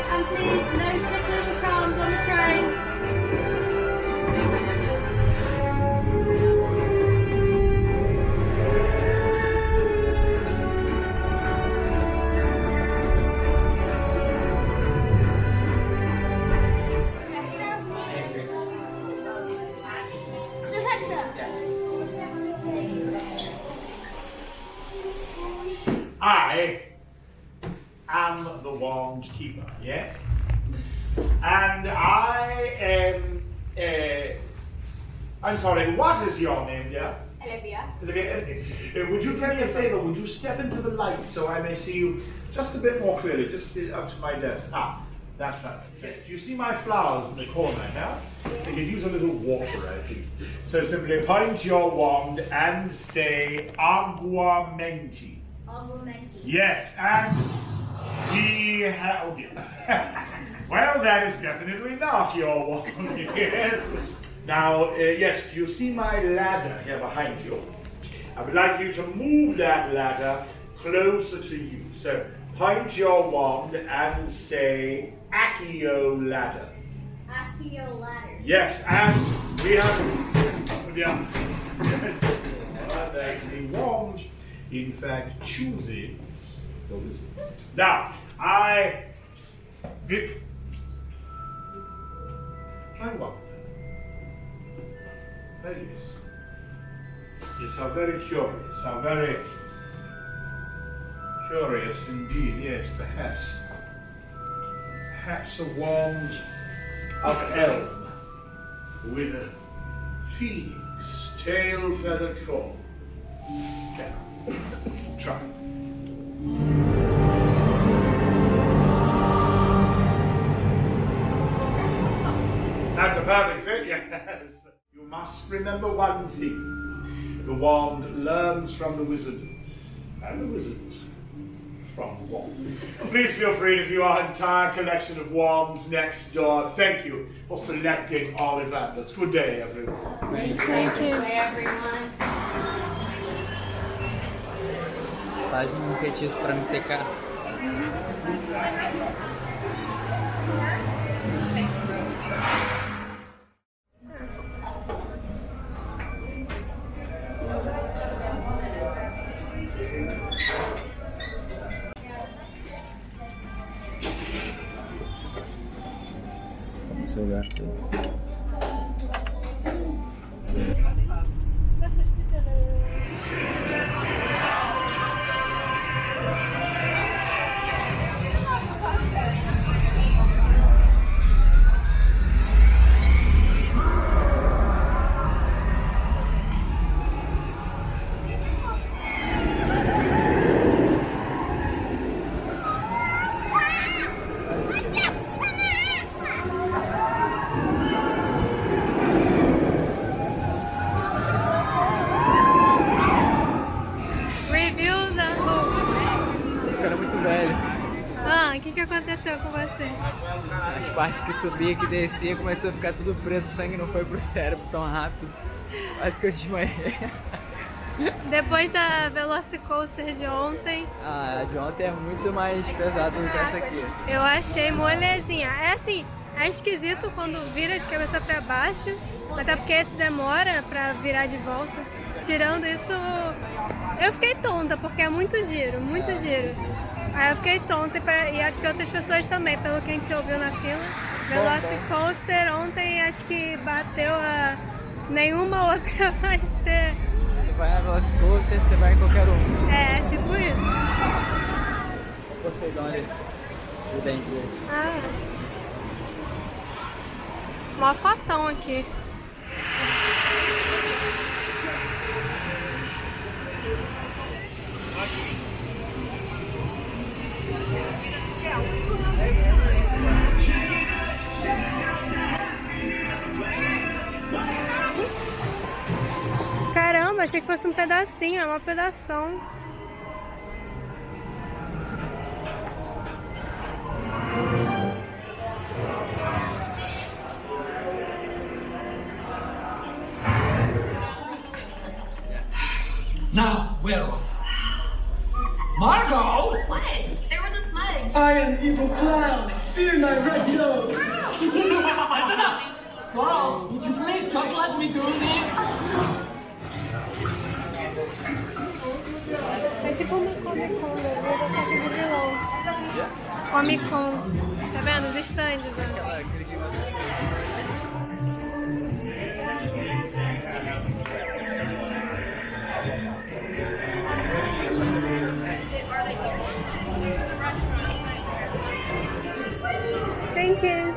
And please, no tickling for charms on the train. I am the wand keeper, yes? And I am, I'm sorry, what is your name, dear? Olivia. Olivia, would you do me a favour? Would you step into the light so I may see you just a bit more clearly, just up to my desk? Ah, that's perfect. Do you see my flowers in the corner now? They could use a little water, I think. So simply point your wand and say aguamenti. Yes, and we have. Oh, yeah. Well, that is definitely not your wand. Yes. Now, yes, you see my ladder here behind you. I would like you to move that ladder closer to you. So point your wand and say Accio ladder. Accio ladder. Yes, and we have. Yeah. Yes. The wand. In fact, choosing. Now, I want. Yes. Yes, how very curious. How very curious indeed. Yes, perhaps. Perhaps a wand of elm with a phoenix, tail feather core. Okay. Try. That's a perfect fit, yes. You must remember one thing. The wand learns from the wizard, and the wizard from the wand. Please feel free to view our entire collection of wands next door. Thank you for selecting Ollivanders. Good day, everyone. Thank you. Good day, everyone. Faz feitiço pra me secar. Seu gato. O que aconteceu com você? As partes que subia, que descia, começou a ficar tudo preto, o sangue não foi pro cérebro tão rápido. Quase que eu desmaiei. Depois da Velocicoaster de ontem. A de ontem é muito mais pesada do que essa aqui. Eu achei molezinha. É assim, é esquisito quando vira de cabeça pra baixo, até porque esse demora pra virar de volta. Tirando isso, eu fiquei tonta, porque é muito giro, muito giro. Aí eu fiquei tonta e acho que outras pessoas também, pelo que a gente ouviu na fila. Velocicoaster ontem acho que bateu Nenhuma outra vai ser. Você vai na Velocicoaster, você vai em qualquer um. É, tipo isso. Poseidon ali. O dente dele. Ah. Mó fotão aqui. Caramba, achei que fosse um pedacinho, é uma pedação. Now, werewolf. Margot! What? There was a smudge. I am evil clown. Fear my red nose. That's enough. Girls, would you please just let me do this? É tipo uma Comic Con, né? Só que de vilão. Comic Con. Tá vendo? Os stands, né? Thank you.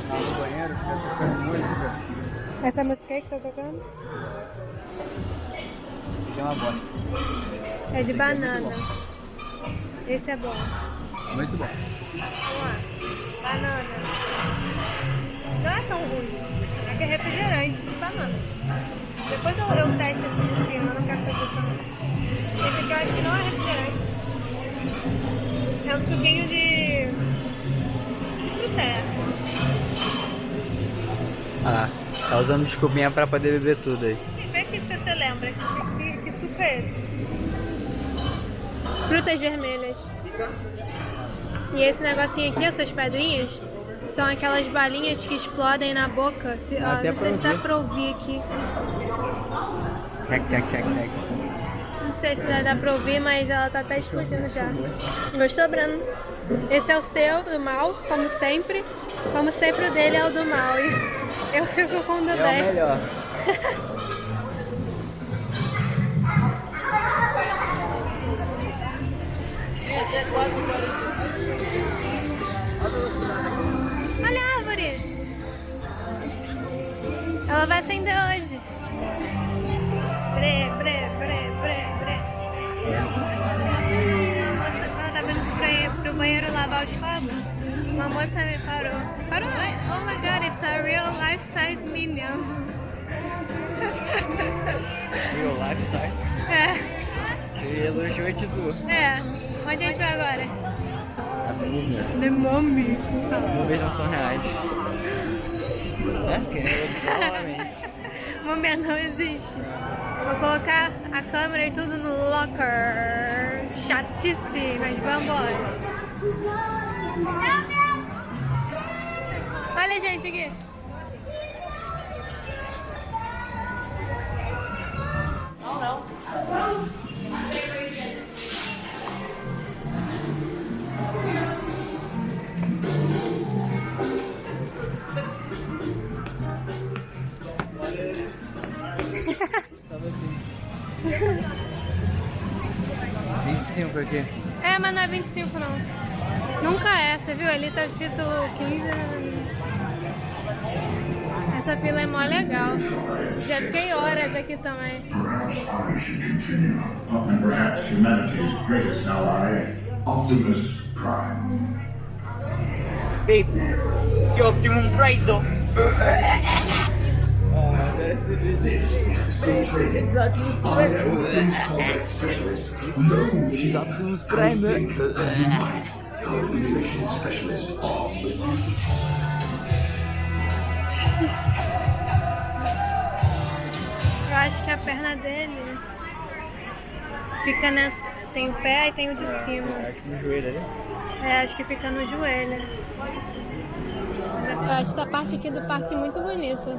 No banheiro, fica tocando música. Essa música aí que tá tocando? Isso aqui é uma bosta. É de banana. Esse é bom. Muito bom. Vamos lá. Banana. Não é tão ruim. É que é refrigerante de banana. Depois eu testo aqui em cima, eu não quero fazer isso não. Esse aqui eu acho que não é refrigerante. É um suquinho de fruteira. Ah lá, tá usando desculpinha pra poder beber tudo aí. Vê que você lembra. Que suco é esse? Frutas vermelhas. E esse negocinho aqui, essas pedrinhas, são aquelas balinhas que explodem na boca. Não sei se dá pra ouvir aqui. Não sei se dá pra ouvir, mas ela tá até explodindo já. Gostou, Breno? Esse é o seu, do mal, como sempre. Como sempre o dele é o do mal. E eu fico com o do É bem. o melhor. Olha a árvore! Ela vai acender hoje. Bre. Moça, quando eu tava indo pro banheiro lavar os copos, uma moça me parou. Oh my god, it's a real life-size Minion. Real life size. É, Te elogiou e te zoou. é. Onde a gente vai agora? A múmia. The Mummy. Múmias não são reais. É, porque é novamente. Múmia não existe. Vou colocar a câmera e tudo no locker. Chatice, mas vambora. Olha, gente, aqui. Tava assim. 25 aqui. É, mas não é 25 não. Nunca é, você viu? Ali tá escrito 15. Essa fila é mó legal. Já fiquei horas aqui também. Perhaps I should continue. And perhaps humanity's greatest ally, Optimus Prime. Babe, que Optimum Prime. Ah, deve ser vídeo. Exatos Optimus Combat Specialist. No, Optimus Prime. Communication Specialist on with you. Eu acho que a perna dele fica nessa. Tem o pé e tem o de cima. Acho que no joelho ali. É, acho que fica no joelho. Eu acho essa parte aqui do parque muito bonita.